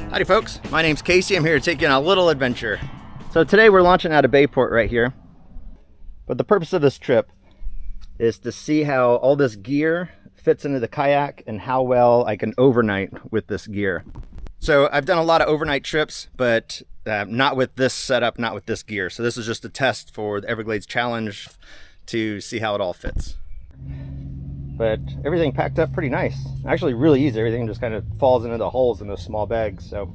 Howdy folks, my name's Casey. I'm here to take you on a little adventure. So today we're launching out of Bayport right here. But the purpose of this trip is to see how all this gear fits into the kayak and how well I can overnight with this gear. So I've done a lot of overnight trips, but not with this setup, not with this gear. So this is just a test for the Everglades Challenge to see how it all fits. But everything packed up pretty nice. Actually really easy. Everything just kind of falls into the holes in those small bags. So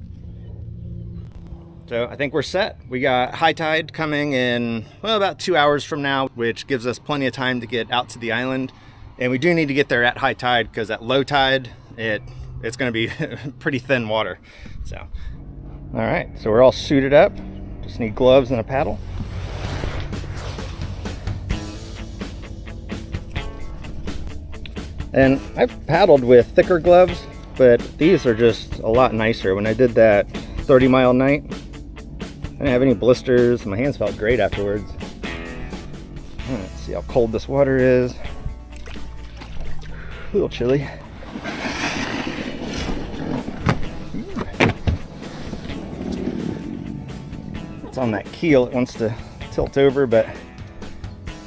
I think we're set. We got high tide coming in, well, about 2 hours from now, which gives us plenty of time to get out to the island. And we do need to get there at high tide because at low tide, it's going to be pretty thin water. So, all right, so we're all suited up. Just need gloves and a paddle. And I've paddled with thicker gloves, but these are just a lot nicer. When I did that 30-mile night, I didn't have any blisters. My hands felt great afterwards. Let's see how cold this water is. A little chilly. It's on that keel. It wants to tilt over, but it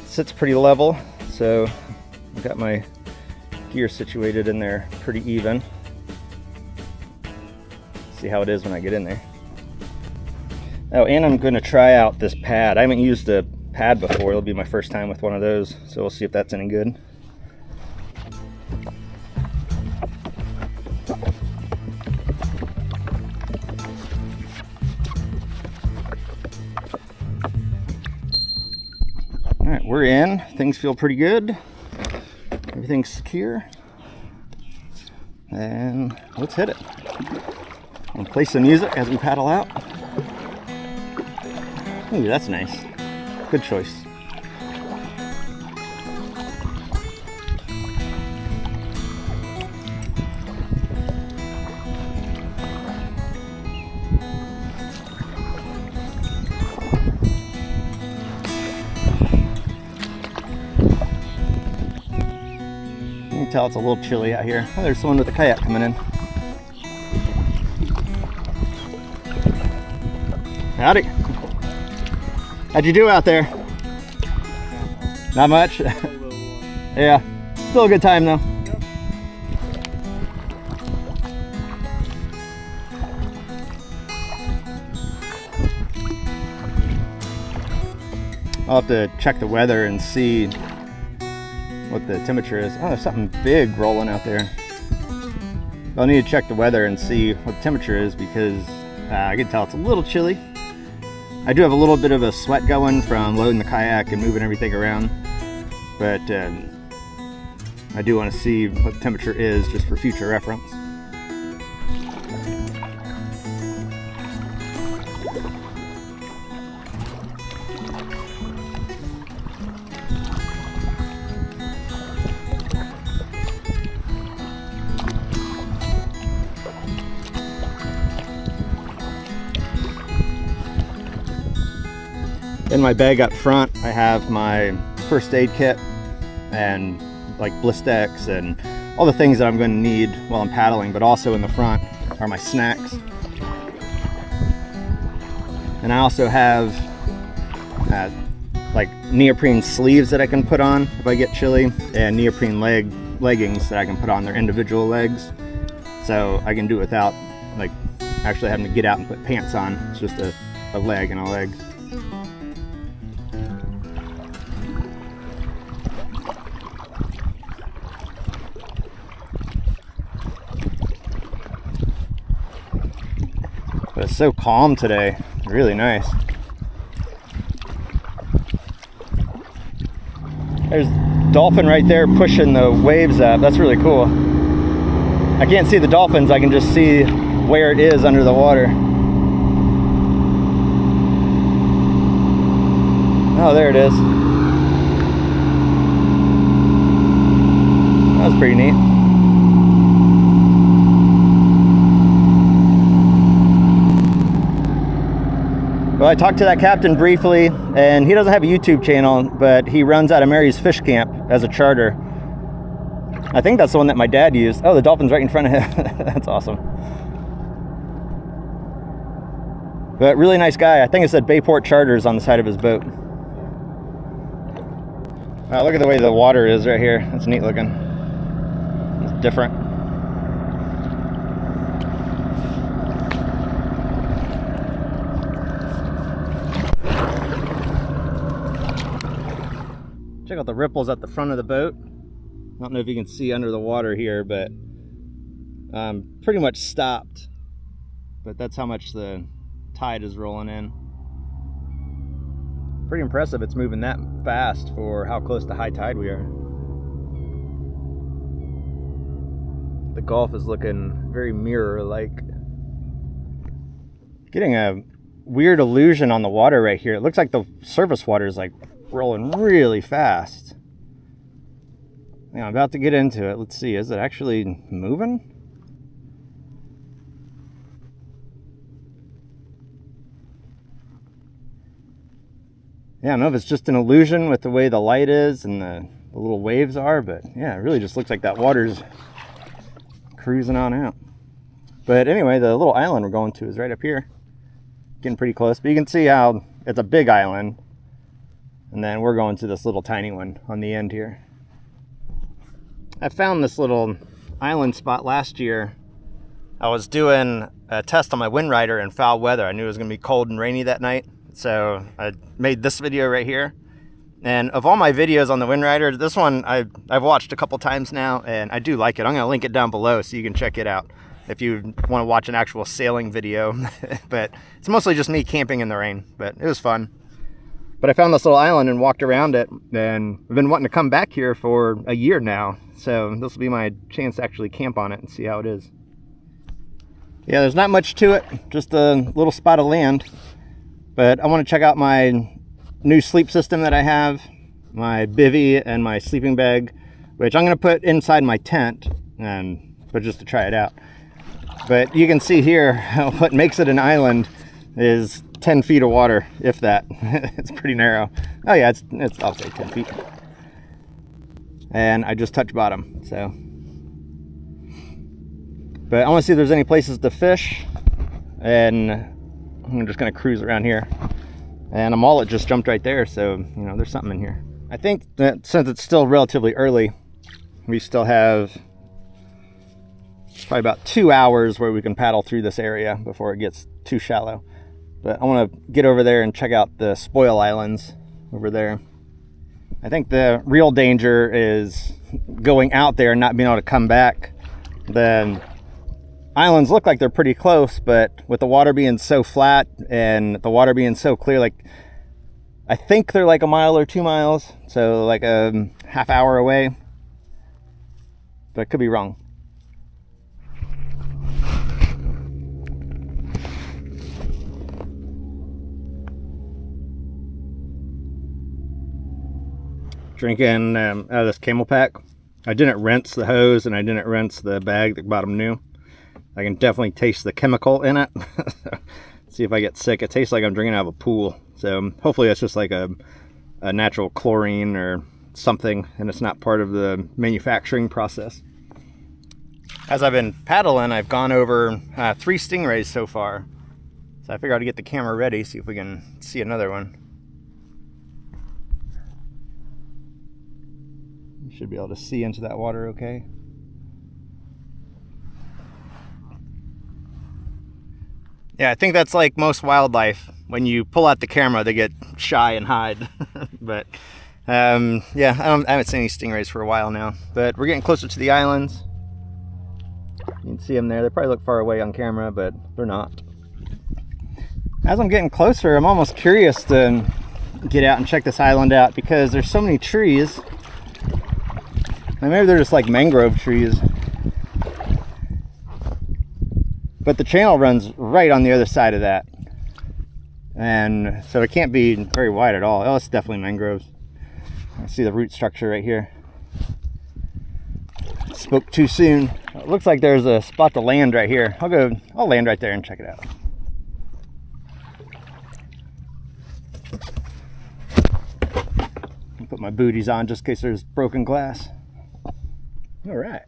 sits pretty level. So I've got my gear situated in there pretty even. See how it is when I get in there. Oh, and I'm going to try out this pad. I haven't used a pad before. It'll be my first time with one of those, so we'll see if that's any good. All right, we're in. Things feel pretty good. Everything's secure, and let's hit it. I'll play some music as we paddle out. Ooh, that's nice. Good choice. You can tell it's a little chilly out here. Oh, there's someone with a kayak coming in. Howdy. How'd you do out there? Not much? Yeah. Still a good time though. I'll have to check the weather and see what the temperature is. Oh, there's something big rolling out there. I'll need to check the weather and see what the temperature is because I can tell it's a little chilly. I do have a little bit of a sweat going from loading the kayak and moving everything around, but I do want to see what the temperature is just for future reference. In my bag up front, I have my first aid kit and like Blistex and all the things that I'm going to need while I'm paddling, but also in the front are my snacks. And I also have like neoprene sleeves that I can put on if I get chilly, and neoprene leggings that I can put on their individual legs. So I can do it without like actually having to get out and put pants on. It's just a leg and a leg. But it's so calm today, really nice. There's a dolphin right there pushing the waves up. That's really cool. I can't see the dolphins, I can just see where it is under the water. Oh, there it is. That was pretty neat. Well, I talked to that captain briefly, and he doesn't have a YouTube channel, but he runs out of Mary's Fish Camp as a charter. I think that's the one that my dad used. Oh, the dolphin's right in front of him. That's awesome. But really nice guy. I think it said Bayport Charters on the side of his boat. Wow, look at the way the water is right here. That's neat looking. It's different. Check out the ripples at the front of the boat. I don't know if you can see under the water here, but pretty much stopped. But that's how much the tide is rolling in. Pretty impressive it's moving that fast for how close to high tide we are. The Gulf is looking very mirror-like. Getting a weird illusion on the water right here. It looks like the surface water is like rolling really fast. Yeah, I'm about to get into it. Let's see, is it actually moving? Yeah, I don't know if it's just an illusion with the way the light is and the little waves are, but yeah, it really just looks like that water's cruising on out. But anyway, the little island we're going to is right up here. Getting pretty close, but you can see how it's a big island. And then we're going to this little tiny one on the end here. I found this little island spot last year. I was doing a test on my wind rider in foul weather. I knew it was going to be cold and rainy that night. So I made this video right here. And of all my videos on the wind rider, this one I've watched a couple times now, and I do like it. I'm going to link it down below so you can check it out if you want to watch an actual sailing video. But it's mostly just me camping in the rain, but it was fun. But I found this little island and walked around it, and I've been wanting to come back here for a year now. So this will be my chance to actually camp on it and see how it is. Yeah, there's not much to it, just a little spot of land. But I want to check out my new sleep system that I have, my bivvy and my sleeping bag, which I'm going to put inside my tent, but just to try it out. But you can see here, what makes it an island is 10 feet of water, if that. It's pretty narrow. Oh yeah, it's I'll say 10 feet. And I just touched bottom, so. But I want to see if there's any places to fish, and I'm just going to cruise around here. And a mullet just jumped right there, so, you know, there's something in here. I think that since it's still relatively early, we still have probably about 2 hours where we can paddle through this area before it gets too shallow. But I want to get over there and check out the spoil islands over there. I think the real danger is going out there and not being able to come back. The islands look like they're pretty close, but with the water being so flat and the water being so clear, like I think they're like a mile or 2 miles, so like a half hour away, but I could be wrong. Drinking out of this Camel Pack. I didn't rinse the hose and I didn't rinse the bag that bottom new. I can definitely taste the chemical in it. See if I get sick. It tastes like I'm drinking out of a pool. So hopefully that's just like a natural chlorine or something, and it's not part of the manufacturing process. As I've been paddling, I've gone over 3 stingrays so far. So I figured I'd get the camera ready, see if we can see another one. You should be able to see into that water okay. Yeah, I think that's like most wildlife. When you pull out the camera, they get shy and hide. But yeah, I haven't seen any stingrays for a while now. But we're getting closer to the islands. You can see them there. They probably look far away on camera, but they're not. As I'm getting closer, I'm almost curious to get out and check this island out because there's so many trees. And maybe they're just like mangrove trees. But the channel runs right on the other side of that. And so it can't be very wide at all. Oh, it's definitely mangroves. I see the root structure right here. Spoke too soon. It looks like there's a spot to land right here. I'll land right there and check it out. I'll put my booties on just in case there's broken glass. All right.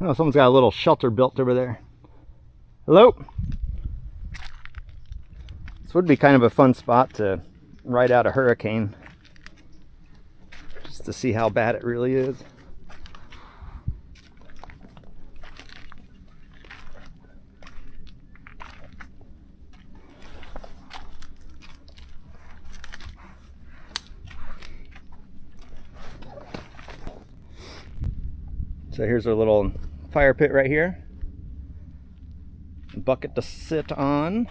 Oh, someone's got a little shelter built over there. Hello? This would be kind of a fun spot to ride out a hurricane, just to see how bad it really is. So here's our little fire pit right here. Bucket to sit on.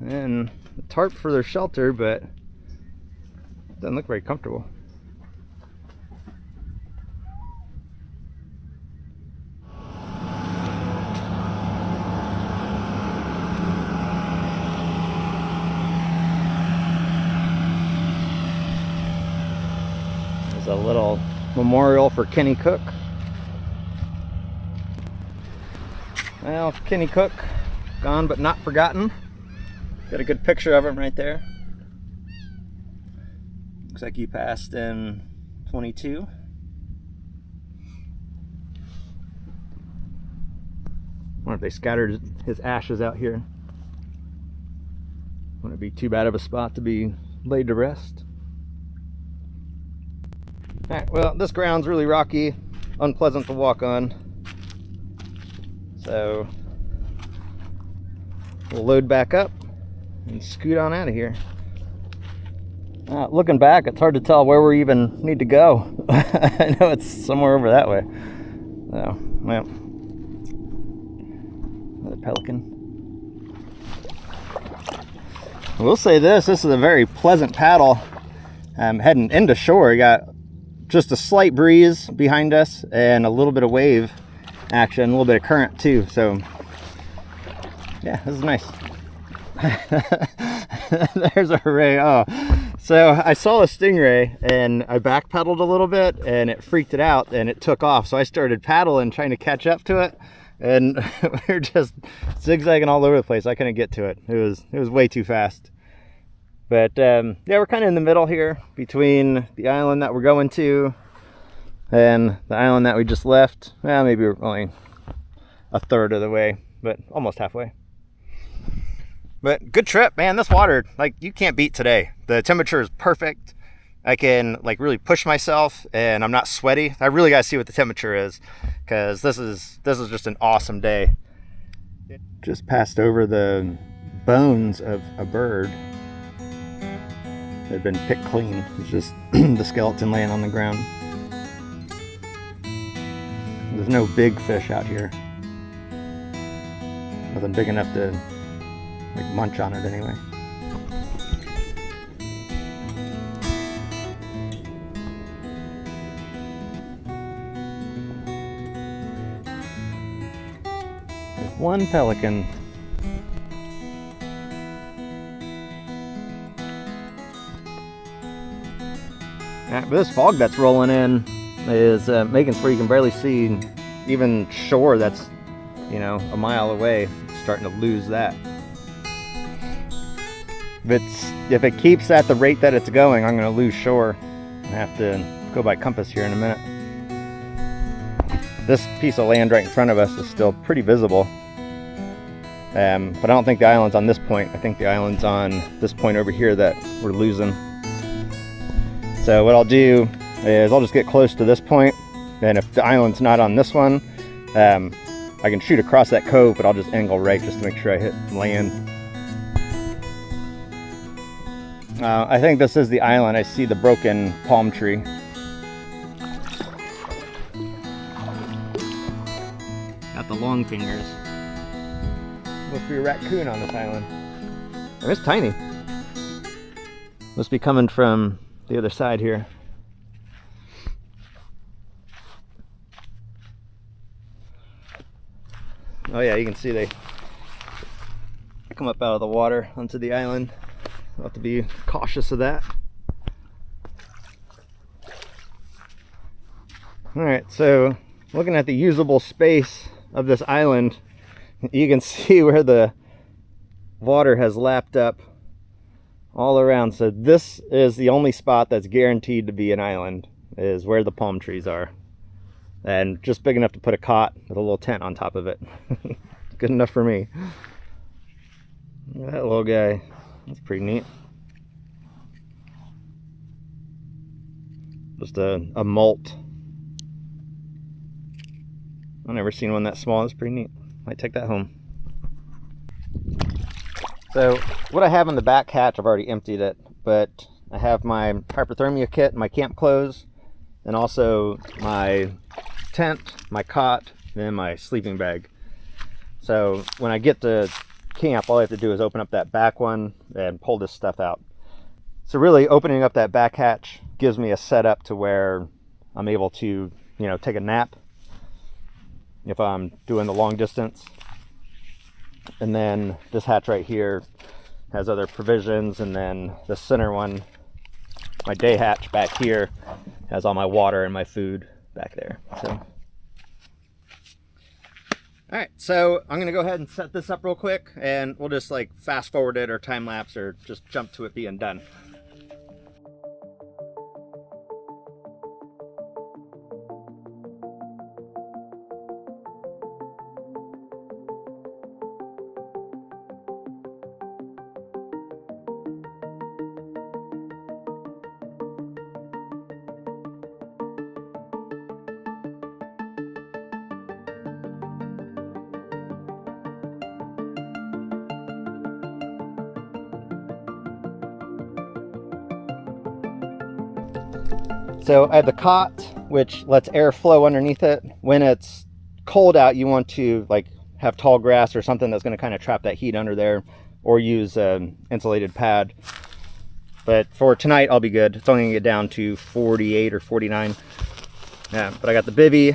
And a tarp for their shelter, but it doesn't look very comfortable. There's a little memorial for Kenny Cook. Well, Kenny Cook, gone but not forgotten. Got a good picture of him right there. Looks like he passed in 22. Wonder if they scattered his ashes out here. Wouldn't it be too bad of a spot to be laid to rest? Alright, well, this ground's really rocky, unpleasant to walk on. So we'll load back up and scoot on out of here. Looking back, it's hard to tell where we even need to go. I know it's somewhere over that way. Oh, well. Another pelican. I will say this is a very pleasant paddle. Heading into shore, you got just a slight breeze behind us and a little bit of wave action, a little bit of current too. So yeah, this is nice. There's a ray. Oh, so I saw a stingray and I back pedaled a little bit and it freaked it out and it took off. So I started paddling, trying to catch up to it, and we were just zigzagging all over the place. I couldn't get to it. It was way too fast. But yeah, we're kind of in the middle here between the island that we're going to and the island that we just left. Well, maybe we're only a third of the way, but almost halfway. But good trip, man. This water, like, you can't beat today. The temperature is perfect. I can like really push myself and I'm not sweaty. I really gotta see what the temperature is, because this is just an awesome day. Just passed over the bones of a bird. They've been picked clean. It's just the skeleton laying on the ground. There's no big fish out here. Nothing big enough to like munch on it anyway. There's one pelican. But this fog that's rolling in is making so you can barely see even shore that's, you know, a mile away. It's starting to lose that. If it keeps at the rate that it's going, I'm going to lose shore. I have to go by compass here in a minute. This piece of land right in front of us is still pretty visible. But I don't think the island's on this point. I think the island's on this point over here that we're losing. So what I'll do is I'll just get close to this point, and if the island's not on this one, I can shoot across that cove, but I'll just angle right just to make sure I hit land. I think this is the island. I see the broken palm tree. Got the long fingers. Must be a raccoon on this island. It's tiny. Must be coming from the other side here. Oh yeah, you can see they come up out of the water onto the island. I'll have to be cautious of that. Alright, so looking at the usable space of this island, you can see where the water has lapped up all around. So this is the only spot that's guaranteed to be an island, is where the palm trees are. and just big enough to put a cot with a little tent on top of it. Good enough for me. Look at that little guy. That's pretty neat. Just a molt. I've never seen one that small. It's pretty neat. Might take that home. So what I have in the back hatch, I've already emptied it, but I have my hypothermia kit, my camp clothes, and also my tent, my cot, and my sleeping bag. So when I get to camp, all I have to do is open up that back one and pull this stuff out. So really opening up that back hatch gives me a setup to where I'm able to, you know, take a nap if I'm doing the long distance. And then this hatch right here has other provisions, and then the center one, my day hatch back here, has all my water and my food back there. So, all right, so I'm gonna go ahead and set this up real quick, and we'll just like fast forward it or time lapse or just jump to it being done. So I have the cot, which lets air flow underneath it. When it's cold out, you want to like have tall grass or something that's going to kind of trap that heat under there, or use an insulated pad. But for tonight, I'll be good. It's only going to get down to 48 or 49. Yeah, but I got the bivvy,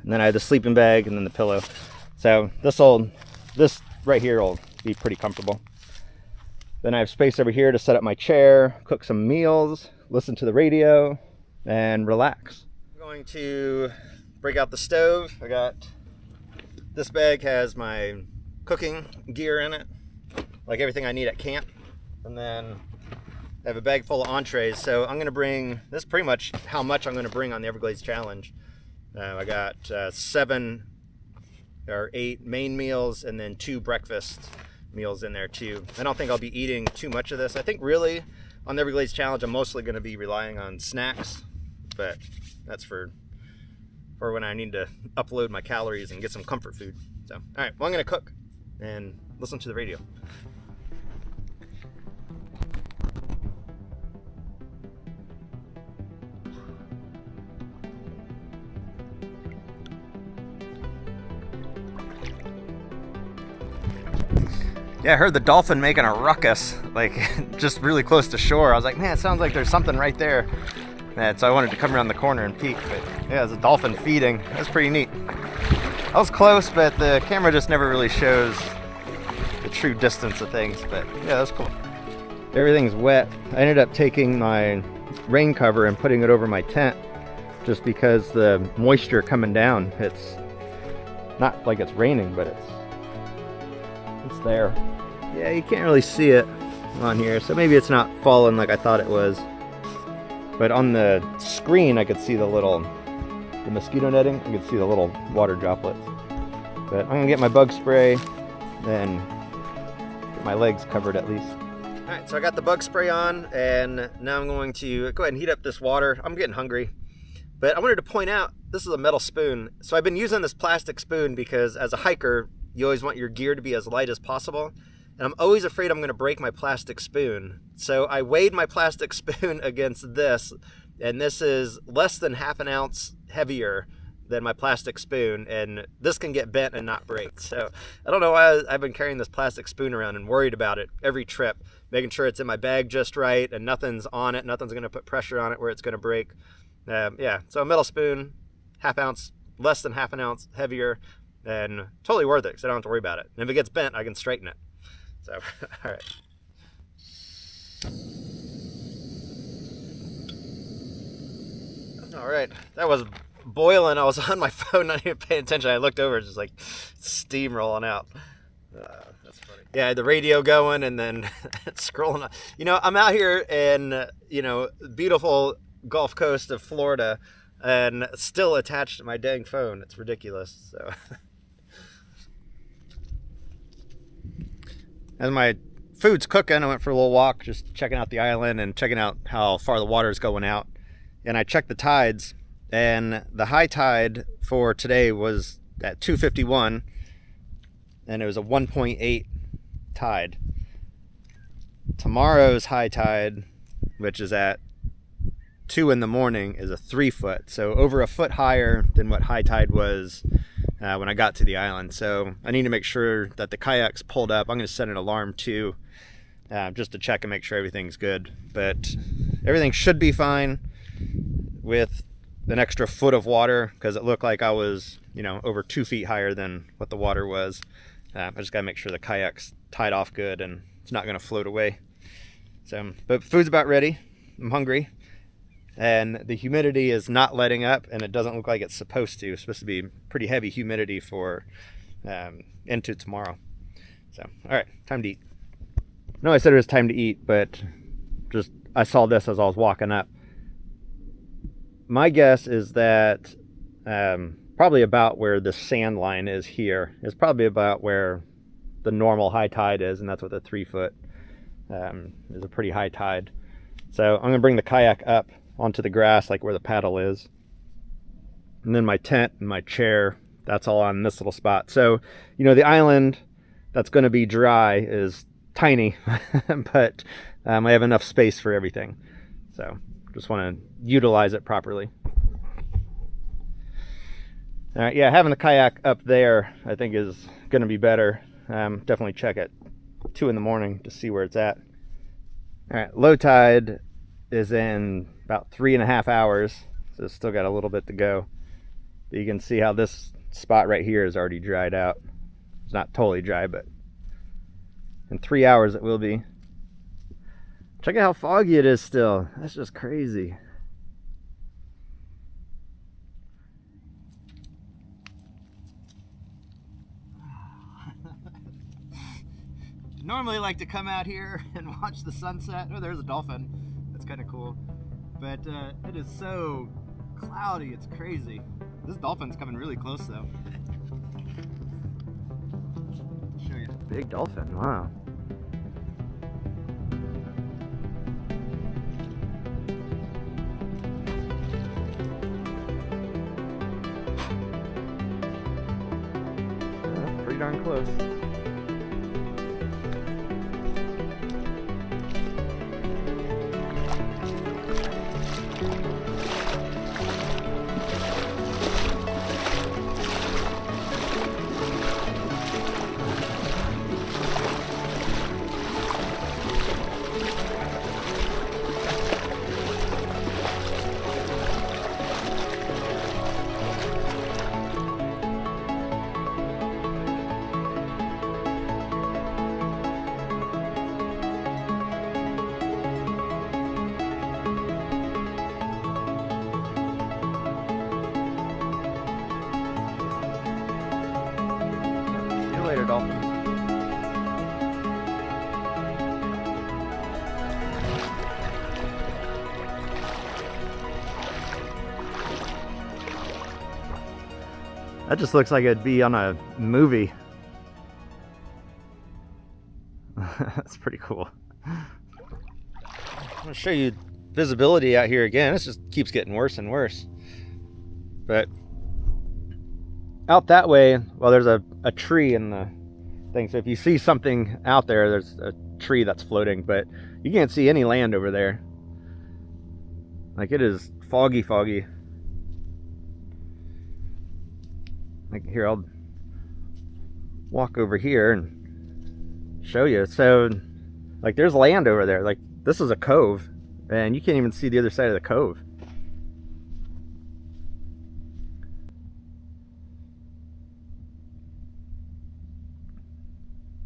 and then I have the sleeping bag, and then the pillow. So this right here will be pretty comfortable. Then I have space over here to set up my chair, cook some meals, listen to the radio, and relax. I'm going to break out the stove. I got this bag, has my cooking gear in it, like everything I need at camp. And then I have a bag full of entrees. So I'm going to bring, this is pretty much how much I'm going to bring on the Everglades Challenge. I got 7 or 8 main meals and then 2 breakfast meals in there too. I don't think I'll be eating too much of this. I think really on the Everglades Challenge, I'm mostly going to be relying on snacks, but that's for when I need to upload my calories and get some comfort food. So, all right, well, I'm going to cook and listen to the radio. Yeah, I heard the dolphin making a ruckus, like just really close to shore. I was like, man, it sounds like there's something right there. And so I wanted to come around the corner and peek, but yeah, there's a dolphin feeding. That's pretty neat. I was close, but the camera just never really shows the true distance of things, but yeah, that's cool. Everything's wet. I ended up taking my rain cover and putting it over my tent just because the moisture coming down, it's not like it's raining, but it's there. Yeah, you can't really see it on here, so maybe it's not falling like I thought it was. But on the screen, I could see the mosquito netting. I could see the little water droplets. But I'm gonna get my bug spray, then get my legs covered at least. All right, so I got the bug spray on, and now I'm going to go ahead and heat up this water. I'm getting hungry. But I wanted to point out, this is a metal spoon. So I've been using this plastic spoon because as a hiker, you always want your gear to be as light as possible. And I'm always afraid I'm going to break my plastic spoon. So I weighed my plastic spoon against this, and this is less than half an ounce heavier than my plastic spoon, and this can get bent and not break. So I don't know why I've been carrying this plastic spoon around and worried about it every trip, making sure it's in my bag just right and nothing's on it, nothing's going to put pressure on it where it's going to break. Yeah, so a metal spoon, less than half an ounce heavier, and totally worth it because I don't have to worry about it. And if it gets bent, I can straighten it. So, all right. All right, that was boiling. I was on my phone, not even paying attention. I looked over, it's just like steam rolling out. That's funny. Yeah, I had the radio going and then scrolling. You know, I'm out here in, beautiful Gulf Coast of Florida. and still attached to my dang phone. It's ridiculous. So as my food's cooking, I went for a little walk, just checking out the island and checking out how far the water is going out. And I checked the tides, and the high tide for today was at 2:51, and it was a 1.8 tide. Tomorrow's high tide, which is at 2 in the morning, is a 3 foot, so over a foot higher than what high tide was when I got to the island. So I need to make sure that the kayak's pulled up. I'm going to set an alarm too, just to check and make sure everything's good. But everything should be fine with an extra foot of water, because it looked like I was, you know, over 2 feet higher than what the water was. I just got to make sure the kayak's tied off good and it's not going to float away. So, but food's about ready. I'm hungry. And the humidity is not letting up, and it doesn't look like it's supposed to. It's supposed to be pretty heavy humidity for into tomorrow. So, all right, time to eat. No, I said it was time to eat, but just I saw this as I was walking up. My guess is that probably about where the sand line is here is probably about where the normal high tide is, and that's what the 3 foot is, a pretty high tide. So I'm going to bring the kayak up onto the grass, like where the paddle is. And then my tent and my chair, that's all on this little spot. So, you know, the island that's going to be dry is tiny, but I have enough space for everything. So just want to utilize it properly. All right, yeah, having the kayak up there, I think, is going to be better. Definitely check at 2 in the morning to see where it's at. All right, low tide is in about 3.5 hours, so it's still got a little bit to go. But you can see how this spot right here is already dried out. It's not totally dry, but in 3 hours it will be. Check out how foggy it is still. That's just crazy. Normally like to come out here and watch the sunset. Oh, there's a dolphin. That's kind of cool. But it is so cloudy, it's crazy. This dolphin's coming really close though. Show you. Big dolphin, wow. That's pretty darn close. Later, dolphin. That just looks like it'd be on a movie. That's pretty cool. I'm gonna show you visibility out here again. This just keeps getting worse and worse. But out that way, well, there's a tree in the thing. So if you see something out there, there's a tree that's floating, but you can't see any land over there. Like, it is foggy. Like, here, I'll walk over here and show you. So, like, there's land over there. Like, this is a cove, and you can't even see the other side of the cove.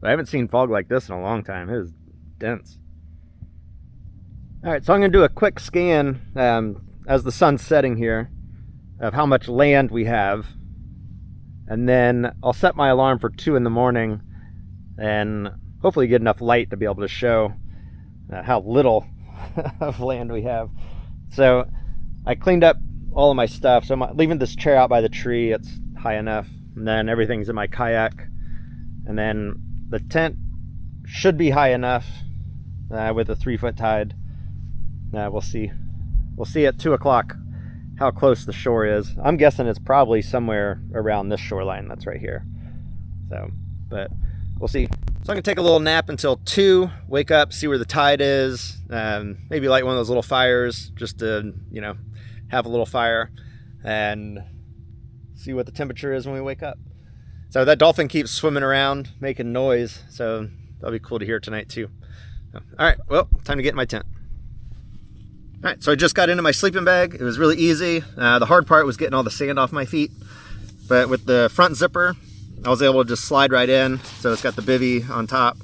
I haven't seen fog like this in a long time. It is dense. All right, so I'm going to do a quick scan as the sun's setting here of how much land we have. And then I'll set my alarm for 2 in the morning and hopefully get enough light to be able to show how little of land we have. So I cleaned up all of my stuff. So I'm leaving this chair out by the tree. It's high enough. And then everything's in my kayak. And then the tent should be high enough with a 3-foot tide. We'll see. We'll see at 2 o'clock how close the shore is. I'm guessing it's probably somewhere around this shoreline that's right here. So, but we'll see. So I'm gonna take a little nap until 2, wake up, see where the tide is, maybe light one of those little fires just to, you know, have a little fire and see what the temperature is when we wake up. So that dolphin keeps swimming around, making noise, so that'll be cool to hear tonight too. All right, well, time to get in my tent. All right, so I just got into my sleeping bag. It was really easy. The hard part was getting all the sand off my feet, but with the front zipper, I was able to just slide right in. So it's got the bivvy on top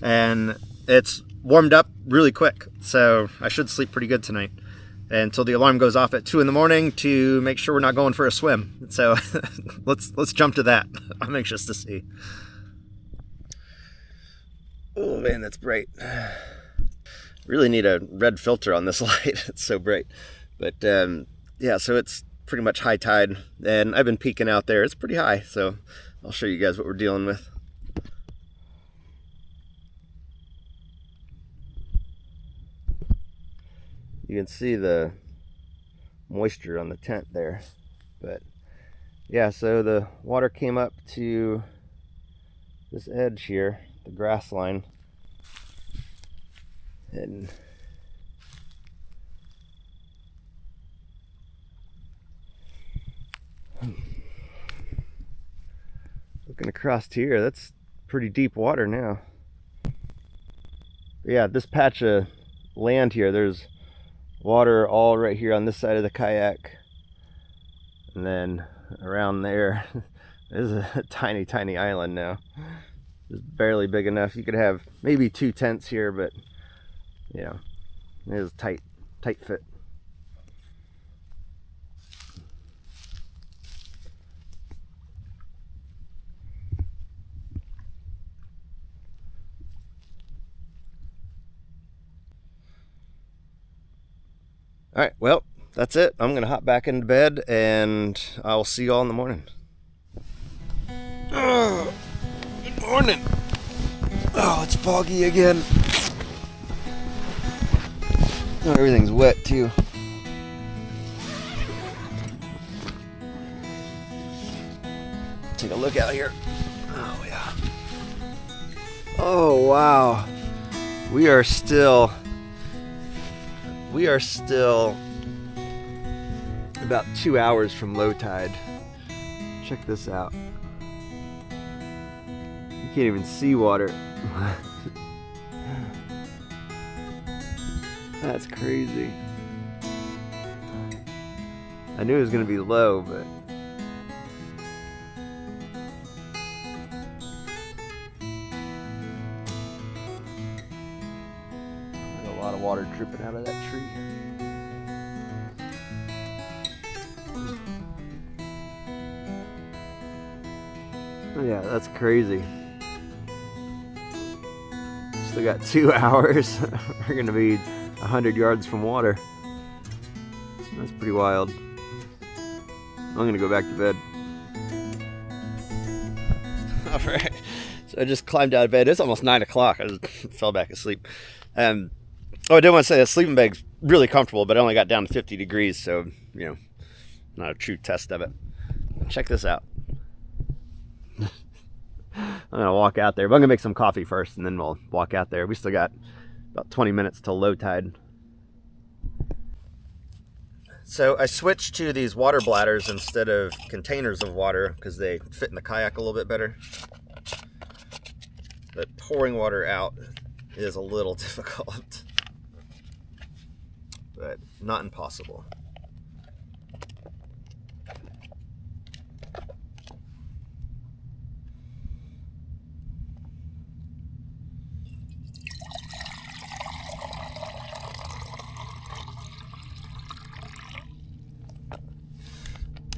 and it's warmed up really quick. So I should sleep pretty good tonight until the alarm goes off at 2 in the morning to make sure we're not going for a swim. So let's jump to that. I'm anxious to see. Oh man, that's bright. Really need a red filter on this light. It's so bright. But yeah, so it's pretty much high tide and I've been peeking out there. It's pretty high. So I'll show you guys what we're dealing with. You can see the moisture on the tent there. But yeah, so the water came up to this edge here, the grass line. And looking across here, that's pretty deep water now. But yeah, this patch of land here, there's water all right here on this side of the kayak. And then around there, there's a tiny, tiny island now. It's barely big enough. You could have maybe 2 tents here, but you know, it is tight fit. All right, well, that's it. I'm gonna hop back into bed and I'll see you all in the morning. Oh, good morning. Oh, it's foggy again. Oh, everything's wet too. Take a look out here. Oh yeah. Oh wow. We are still about 2 hours from low tide. Check this out. You can't even see water. That's crazy. I knew it was going to be low, but a lot of water dripping out of that tree. Yeah, that's crazy. Still got 2 hours. We're gonna be 100 yards from water. That's pretty wild. I'm gonna go back to bed. All right. So I just climbed out of bed. It's almost 9 o'clock. I just fell back asleep. Oh, I did want to say the sleeping bag's really comfortable, but I only got down to 50 degrees, so, you know, not a true test of it. Check this out. I'm gonna walk out there, but I'm gonna make some coffee first and then we'll walk out there. We still got about 20 minutes till low tide. So I switched to these water bladders instead of containers of water because they fit in the kayak a little bit better. But pouring water out is a little difficult, but not impossible.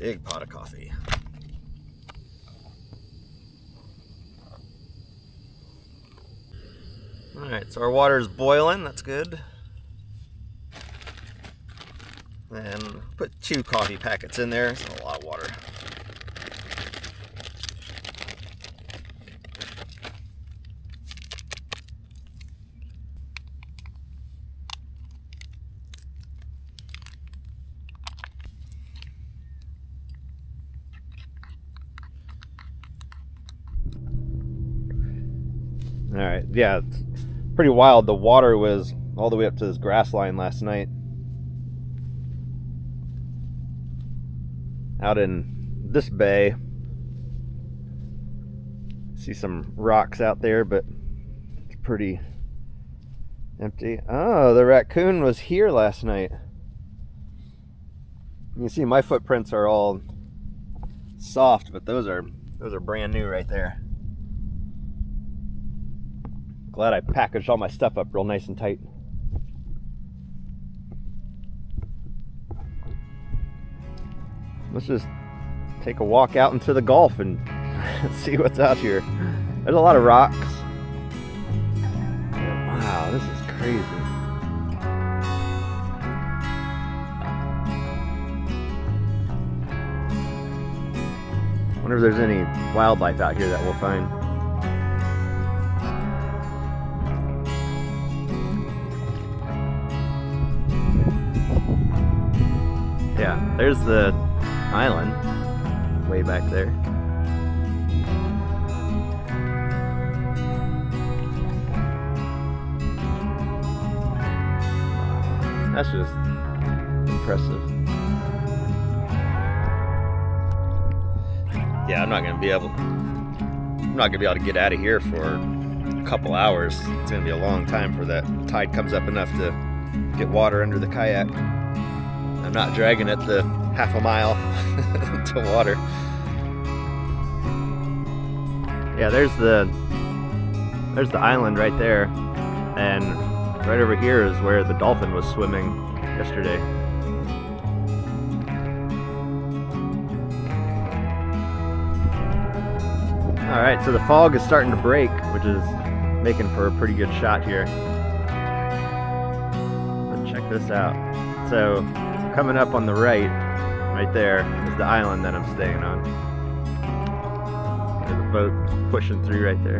Big pot of coffee. All right, so our water is boiling. That's good. And put 2 coffee packets in there. It's a lot of water. All right, yeah, it's pretty wild. The water was all the way up to this grass line last night. Out in this bay, see some rocks out there, but it's pretty empty. Oh, the raccoon was here last night. You can see my footprints are all soft, but those are brand new right there. Glad I packaged all my stuff up real nice and tight. Let's just take a walk out into the Gulf and see what's out here. There's a lot of rocks. Wow, this is crazy. Wonder if there's any wildlife out here that we'll find. Yeah, there's the island way back there. Wow, that's just impressive. Yeah, I'm not gonna be able to get out of here for a couple hours. It's gonna be a long time for that tide comes up enough to get water under the kayak. I'm not dragging it the half a mile to water. Yeah, there's the island right there, and right over here is where the dolphin was swimming yesterday. All right, so the fog is starting to break, which is making for a pretty good shot here. But check this out. So coming up on the right there is the island that I'm staying on. There's a boat pushing through right there.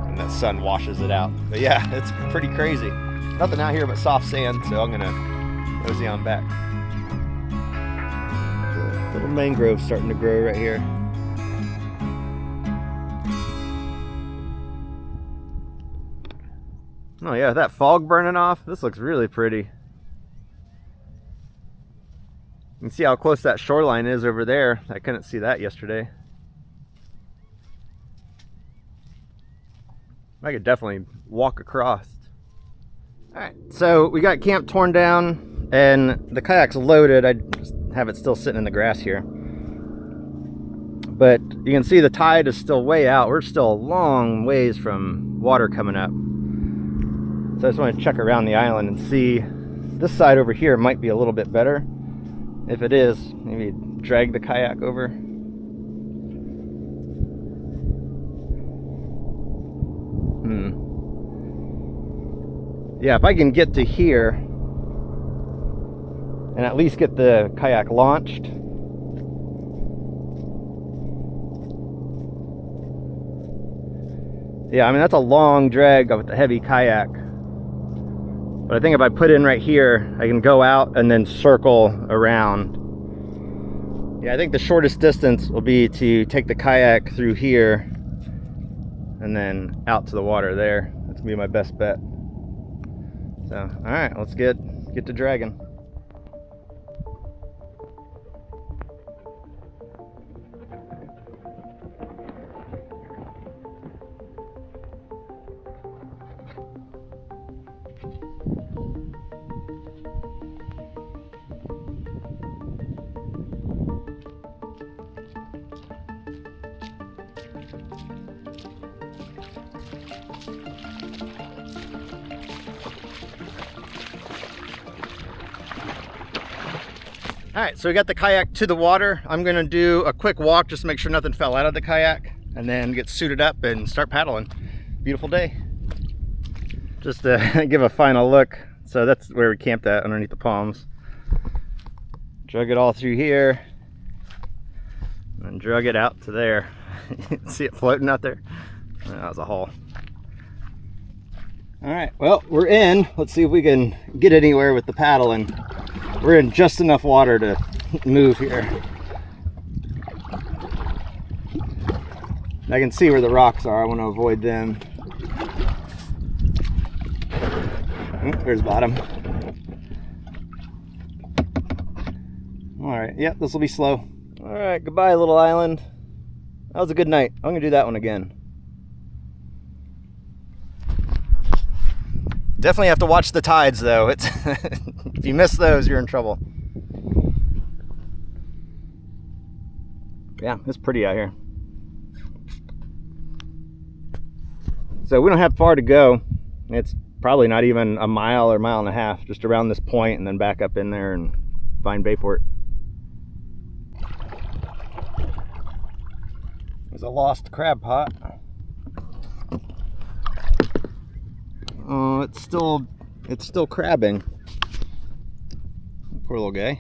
And that sun washes it out. But yeah, it's pretty crazy. Nothing out here but soft sand, so I'm gonna mosey on back. A little mangrove starting to grow right here. Oh yeah, that fog burning off, this looks really pretty. You can see how close that shoreline is over there. I couldn't see that yesterday. I could definitely walk across. Alright, so we got camp torn down and the kayak's loaded. I just have it still sitting in the grass here. But you can see the tide is still way out. We're still a long ways from water coming up. So I just want to check around the island and see. This side over here might be a little bit better. If it is, maybe drag the kayak over. Yeah, if I can get to here and at least get the kayak launched. Yeah, I mean, that's a long drag with a heavy kayak. But I think if I put in right here, I can go out and then circle around. Yeah, I think the shortest distance will be to take the kayak through here and then out to the water there. That's gonna be my best bet. So, all right, let's get to dragging. All right, so we got the kayak to the water. I'm gonna do a quick walk just to make sure nothing fell out of the kayak and then get suited up and start paddling. beautiful day. Just to give a final look. So that's where we camped at, underneath the palms. Drug it all through here and drug it out to there. You can see it floating out there. That was a haul. All right, well, we're in. Let's see if we can get anywhere with the paddling. We're in just enough water to move here. I can see where the rocks are. I want to avoid them. There's bottom. All right, yep, this will be slow. All right, goodbye, little island. That was a good night. I'm gonna do that one again. Definitely have to watch the tides, though. It's if you miss those, you're in trouble. Yeah, it's pretty out here. So we don't have far to go. It's probably not even a mile or mile and a half, just around this point and then back up in there and find Bayport. There's a lost crab pot. Oh, it's still crabbing. Poor little guy.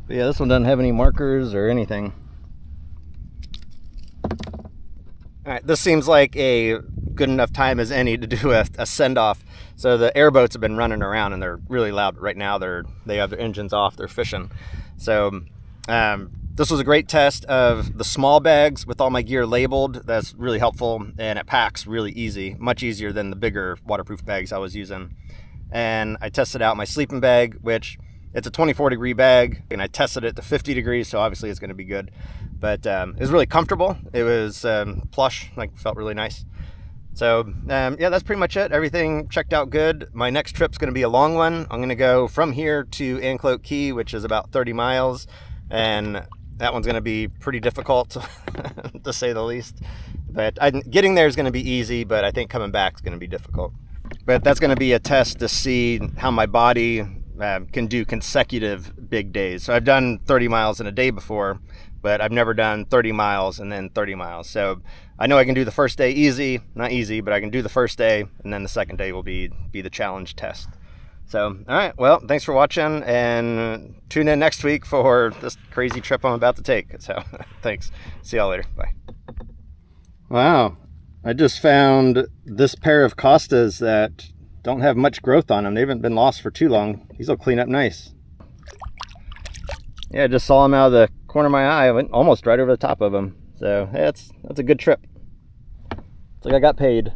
But yeah, this one doesn't have any markers or anything. All right, this seems like a good enough time as any to do a send-off. So the airboats have been running around and they're really loud right now. They have their engines off, they're fishing. So this was a great test of the small bags with all my gear labeled. That's really helpful, and it packs really easy, much easier than the bigger waterproof bags I was using. And I tested out my sleeping bag, which it's a 24-degree bag, and I tested it to 50 degrees, so obviously it's going to be good. But it was really comfortable. It was plush, like felt really nice. So yeah, that's pretty much it. Everything checked out good. My next trip's going to be a long one. I'm going to go from here to Anclote Key, which is about 30 miles, and that one's going to be pretty difficult, to say the least. But getting there is going to be easy, but I think coming back is going to be difficult. But that's going to be a test to see how my body can do consecutive big days. So I've done 30 miles in a day before, but I've never done 30 miles and then 30 miles. So I know I can do the first day easy, not easy, but I can do the first day, and then the second day will be the challenge test. So, all right, well, thanks for watching, and tune in next week for this crazy trip I'm about to take. So, thanks. See y'all later. Bye. Wow, I just found this pair of Costas that don't have much growth on them. They haven't been lost for too long. These will clean up nice. Yeah, I just saw them out of the corner of my eye. I went almost right over the top of them. So, hey, that's a good trip. It's like I got paid.